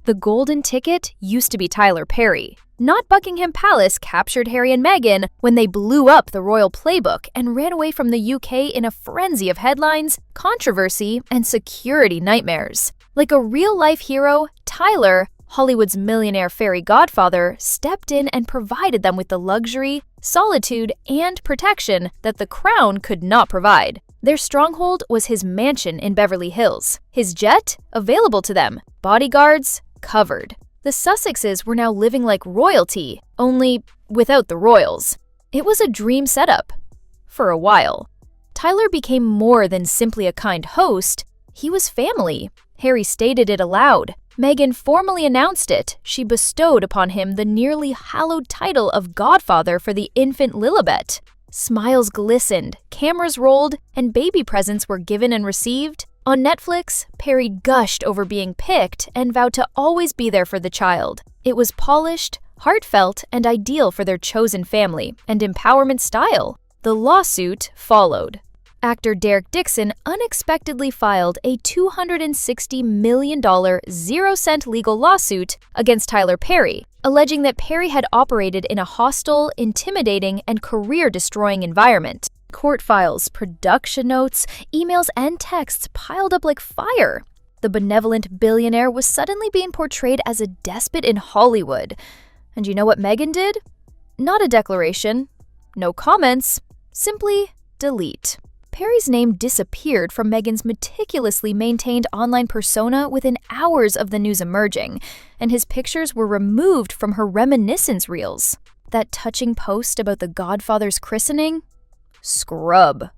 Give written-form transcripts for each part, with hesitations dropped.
The golden ticket used to be Tyler Perry. Not Buckingham Palace captured Harry and Meghan when they blew up the royal playbook and ran away from the UK in a frenzy of headlines, controversy, and security nightmares. Like a real-life hero, Tyler, Hollywood's millionaire fairy godfather, stepped in and provided them with the luxury, solitude, and protection that the crown could not provide. Their stronghold was his mansion in Beverly Hills, his jet available to them, bodyguards covered. The Sussexes were now living like royalty, only without the royals. It was a dream setup. For a while. Tyler became more than simply a kind host. He was family. Harry stated it aloud. Meghan formally announced it. She bestowed upon him the nearly hallowed title of godfather for the infant Lilibet. Smiles glistened, cameras rolled, and baby presents were given and received. On Netflix, Perry gushed over being picked and vowed to always be there for the child. It was polished, heartfelt, and ideal for their chosen family and empowerment style. The lawsuit followed. Actor Derek Dixon unexpectedly filed a $260 million zero-cent legal lawsuit against Tyler Perry, alleging that Perry had operated in a hostile, intimidating, and career-destroying environment. Court files, production notes, emails, and texts piled up like fire. The benevolent billionaire was suddenly being portrayed as a despot in Hollywood. And you know what Meghan did? Not a declaration, no comments, simply delete. Perry's name disappeared from Meghan's meticulously maintained online persona within hours of the news emerging, and his pictures were removed from her reminiscence reels. That touching post about the Godfather's christening? Scrub.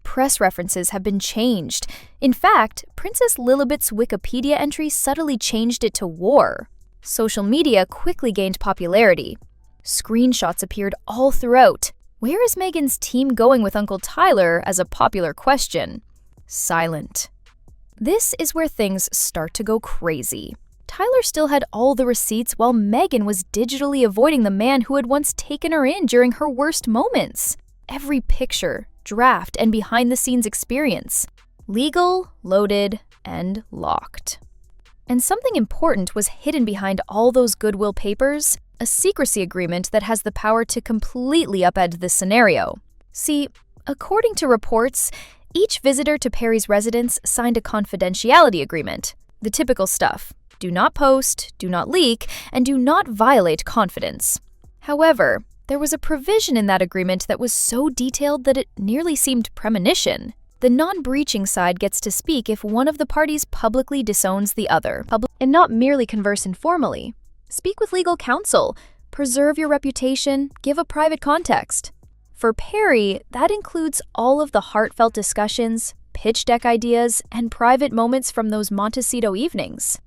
Press references have been changed. In fact, Princess Lilibet's Wikipedia entry subtly changed it to war. Social media quickly gained popularity. Screenshots appeared all throughout. Where is Meghan's team going with Uncle Tyler as a popular question? Silent. This is where things start to go crazy. Tyler still had all the receipts while Meghan was digitally avoiding the man who had once taken her in during her worst moments. Every picture, draft, and behind-the-scenes experience. Legal, loaded, and locked. And something important was hidden behind all those goodwill papers, a secrecy agreement that has the power to completely upend this scenario. See, according to reports, each visitor to Perry's residence signed a confidentiality agreement. The typical stuff. Do not post, do not leak, and do not violate confidence. However, there was a provision in that agreement that was so detailed that it nearly seemed premonition. The non-breaching side gets to speak if one of the parties publicly disowns the other, and not merely converse informally. Speak with legal counsel, preserve your reputation, give a private context. For Perry, that includes all of the heartfelt discussions, pitch deck ideas, and private moments from those Montecito evenings.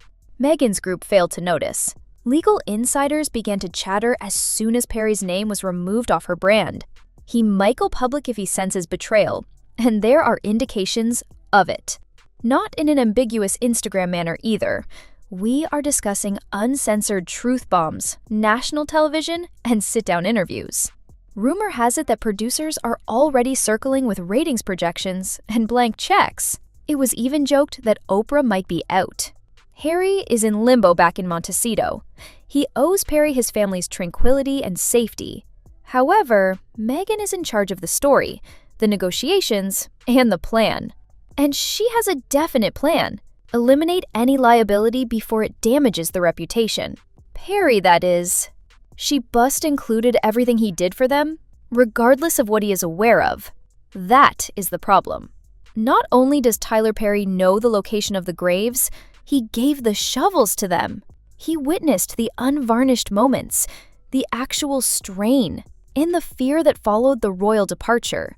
Meghan's group failed to notice. Legal insiders began to chatter as soon as Perry's name was removed off her brand. He might go public if he senses betrayal, and there are indications of it. Not in an ambiguous Instagram manner either. We are discussing uncensored truth bombs, national television, and sit-down interviews. Rumor has it that producers are already circling with ratings projections and blank checks. It was even joked that Oprah might be out. Harry is in limbo back in Montecito. He owes Perry his family's tranquility and safety. However, Meghan is in charge of the story, the negotiations, and the plan. And she has a definite plan. Eliminate any liability before it damages the reputation. Perry, that is. She included everything he did for them, regardless of what he is aware of. That is the problem. Not only does Tyler Perry know the location of the graves, he gave the shovels to them. He witnessed the unvarnished moments, the actual strain, and the fear that followed the royal departure.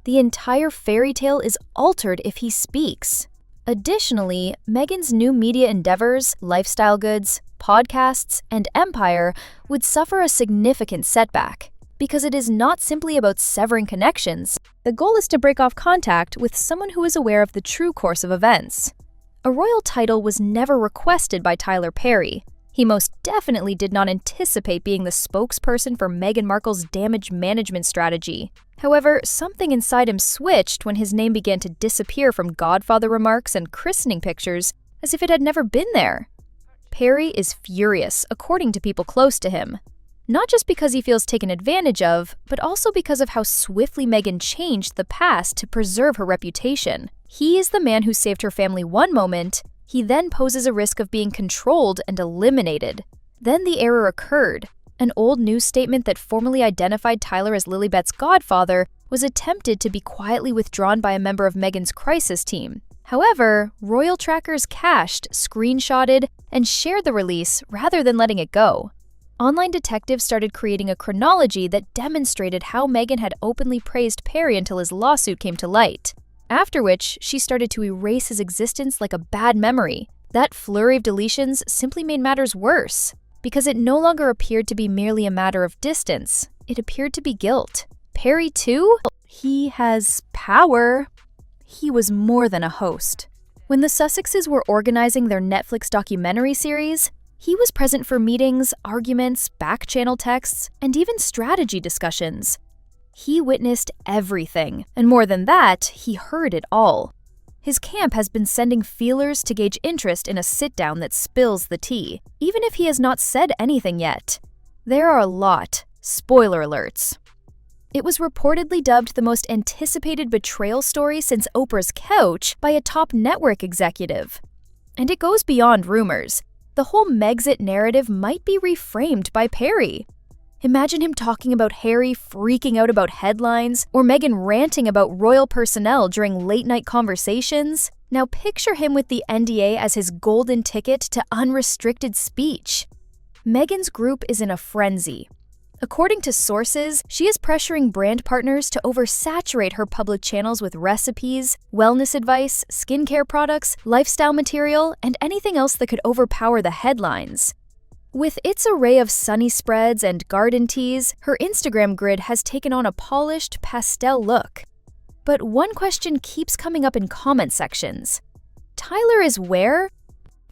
The entire fairy tale is altered if he speaks. Additionally, Meghan's new media endeavors, lifestyle goods, podcasts, and empire would suffer a significant setback because it is not simply about severing connections. The goal is to break off contact with someone who is aware of the true course of events. A royal title was never requested by Tyler Perry. He most definitely did not anticipate being the spokesperson for Meghan Markle's damage management strategy. However, something inside him switched when his name began to disappear from Godfather remarks and christening pictures as if it had never been there. Perry is furious, according to people close to him. Not just because he feels taken advantage of, but also because of how swiftly Meghan changed the past to preserve her reputation. He is the man who saved her family one moment. He then poses a risk of being controlled and eliminated. Then the error occurred. An old news statement that formally identified Tyler as Lilibet's godfather was attempted to be quietly withdrawn by a member of Meghan's crisis team. However, royal trackers cached, screenshotted, and shared the release rather than letting it go. Online detectives started creating a chronology that demonstrated how Meghan had openly praised Perry until his lawsuit came to light, after which she started to erase his existence like a bad memory. That flurry of deletions simply made matters worse, because it no longer appeared to be merely a matter of distance. It appeared to be guilt. Perry, too? He has power. He was more than a host. When the Sussexes were organizing their Netflix documentary series, he was present for meetings, arguments, back-channel texts, and even strategy discussions. He witnessed everything, and more than that, he heard it all. His camp has been sending feelers to gauge interest in a sit-down that spills the tea, even if he has not said anything yet. There are a lot. Spoiler alerts. It was reportedly dubbed the most anticipated betrayal story since Oprah's Couch by a top network executive. And it goes beyond rumors. The whole Megxit narrative might be reframed by Perry. Imagine him talking about Harry freaking out about headlines, or Meghan ranting about royal personnel during late-night conversations. Now picture him with the NDA as his golden ticket to unrestricted speech. Meghan's group is in a frenzy. According to sources, she is pressuring brand partners to oversaturate her public channels with recipes, wellness advice, skincare products, lifestyle material, and anything else that could overpower the headlines. With its array of sunny spreads and garden teas, her Instagram grid has taken on a polished, pastel look. But one question keeps coming up in comment sections. Tyler is where?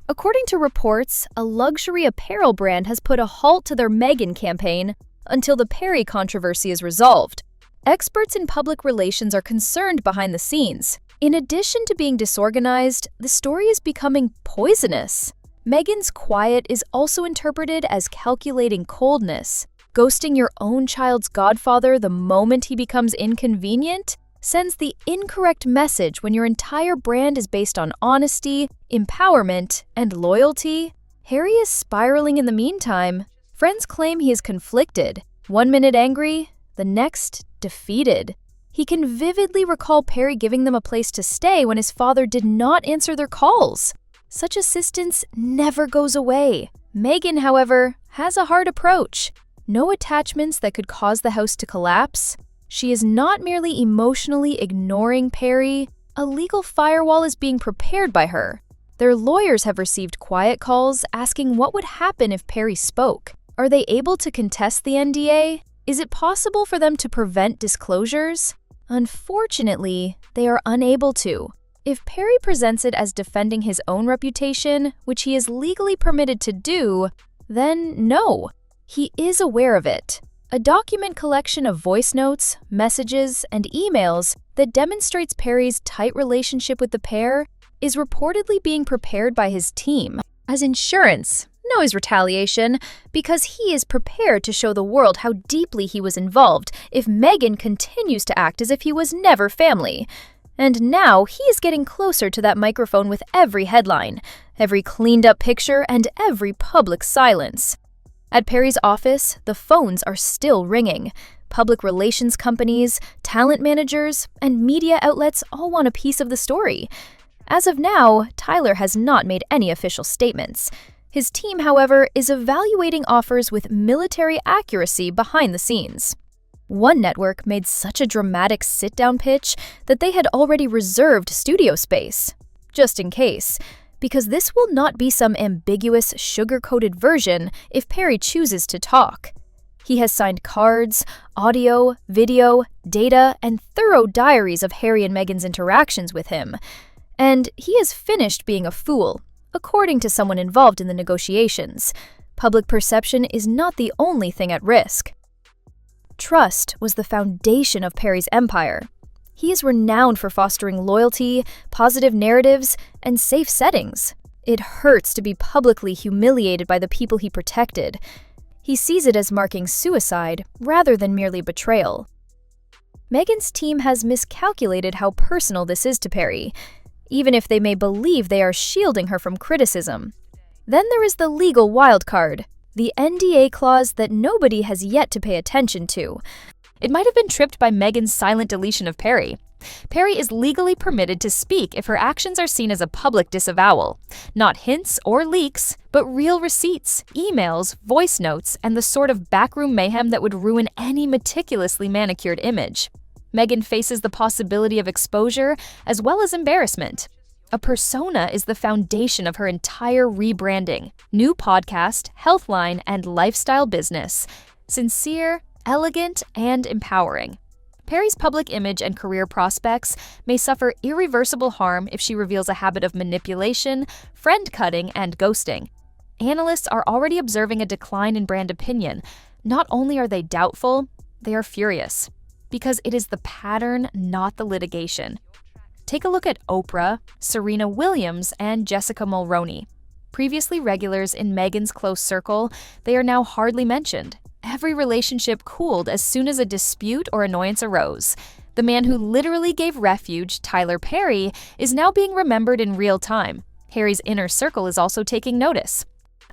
According to reports, a luxury apparel brand has put a halt to their Meghan campaign until the Perry controversy is resolved. Experts in public relations are concerned behind the scenes. In addition to being disorganized, the story is becoming poisonous. Meghan's quiet is also interpreted as calculating coldness. Ghosting your own child's godfather the moment he becomes inconvenient sends the incorrect message when your entire brand is based on honesty, empowerment, and loyalty. Harry is spiraling in the meantime. Friends claim he is conflicted. 1 minute angry, the next defeated. He can vividly recall Perry giving them a place to stay when his father did not answer their calls. Such assistance never goes away. Meghan, however, has a hard approach. No attachments that could cause the house to collapse. She is not merely emotionally ignoring Perry. A legal firewall is being prepared by her. Their lawyers have received quiet calls asking what would happen if Perry spoke. Are they able to contest the NDA? Is it possible for them to prevent disclosures? Unfortunately, they are unable to. If Perry presents it as defending his own reputation, which he is legally permitted to do, then no, he is aware of it. A document collection of voice notes, messages, and emails that demonstrates Perry's tight relationship with the pair is reportedly being prepared by his team as insurance. No is retaliation, because he is prepared to show the world how deeply he was involved if Meghan continues to act as if he was never family. And now he is getting closer to that microphone with every headline, every cleaned-up picture, and every public silence. At Perry's office, the phones are still ringing. Public relations companies, talent managers, and media outlets all want a piece of the story. As of now, Tyler has not made any official statements. His team, however, is evaluating offers with military accuracy behind the scenes. One network made such a dramatic sit-down pitch that they had already reserved studio space, just in case, because this will not be some ambiguous, sugar-coated version if Perry chooses to talk. He has signed cards, audio, video, data, and thorough diaries of Harry and Meghan's interactions with him. And he has finished being a fool, according to someone involved in the negotiations. Public perception is not the only thing at risk. Trust was the foundation of Perry's empire. He is renowned for fostering loyalty, positive narratives, and safe settings. It hurts to be publicly humiliated by the people he protected. He sees it as marking suicide rather than merely betrayal. Meghan's team has miscalculated how personal this is to Perry, even if they may believe they are shielding her from criticism. Then there is the legal wildcard, the NDA clause that nobody has yet to pay attention to. It might have been tripped by Meghan's silent deletion of Perry. Perry is legally permitted to speak if her actions are seen as a public disavowal. Not hints or leaks, but real receipts, emails, voice notes, and the sort of backroom mayhem that would ruin any meticulously manicured image. Meghan faces the possibility of exposure as well as embarrassment. A persona is the foundation of her entire rebranding, new podcast, healthline, and lifestyle business. Sincere, elegant, and empowering. Perry's public image and career prospects may suffer irreversible harm if she reveals a habit of manipulation, friend-cutting, and ghosting. Analysts are already observing a decline in brand opinion. Not only are they doubtful, they are furious. Because it is the pattern, not the litigation. Take a look at Oprah, Serena Williams, and Jessica Mulroney. Previously regulars in Meghan's close circle, they are now hardly mentioned. Every relationship cooled as soon as a dispute or annoyance arose. The man who literally gave refuge, Tyler Perry, is now being remembered in real time. Harry's inner circle is also taking notice.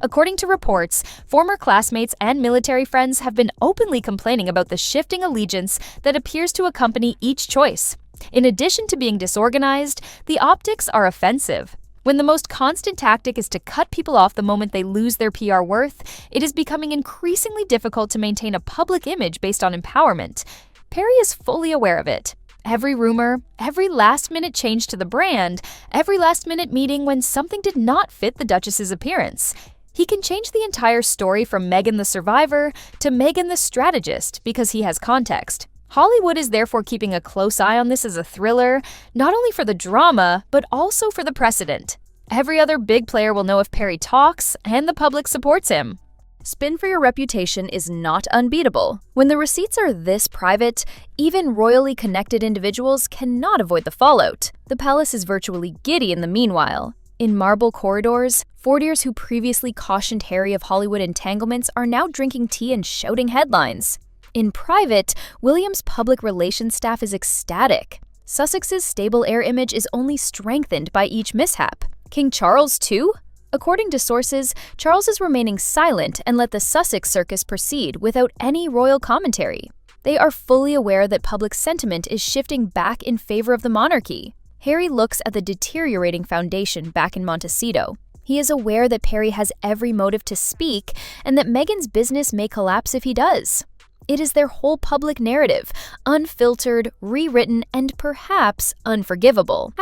According to reports, former classmates and military friends have been openly complaining about the shifting allegiance that appears to accompany each choice. In addition to being disorganized, the optics are offensive. When the most constant tactic is to cut people off the moment they lose their PR worth, it is becoming increasingly difficult to maintain a public image based on empowerment. Perry is fully aware of it. Every rumor, every last-minute change to the brand, every last-minute meeting when something did not fit the Duchess's appearance. He can change the entire story from Meghan the survivor to Meghan the strategist because he has context. Hollywood is therefore keeping a close eye on this as a thriller, not only for the drama, but also for the precedent. Every other big player will know if Perry talks, and the public supports him. Spin for your reputation is not unbeatable. When the receipts are this private, even royally connected individuals cannot avoid the fallout. The palace is virtually giddy in the meanwhile. In marble corridors, courtiers who previously cautioned Harry of Hollywood entanglements are now drinking tea and shouting headlines. In private, William's public relations staff is ecstatic. Sussex's stable heir image is only strengthened by each mishap. King Charles, too? According to sources, Charles is remaining silent and let the Sussex circus proceed without any royal commentary. They are fully aware that public sentiment is shifting back in favor of the monarchy. Harry looks at the deteriorating foundation back in Montecito. He is aware that Perry has every motive to speak and that Meghan's business may collapse if he does. It is their whole public narrative, unfiltered, rewritten, and perhaps unforgivable.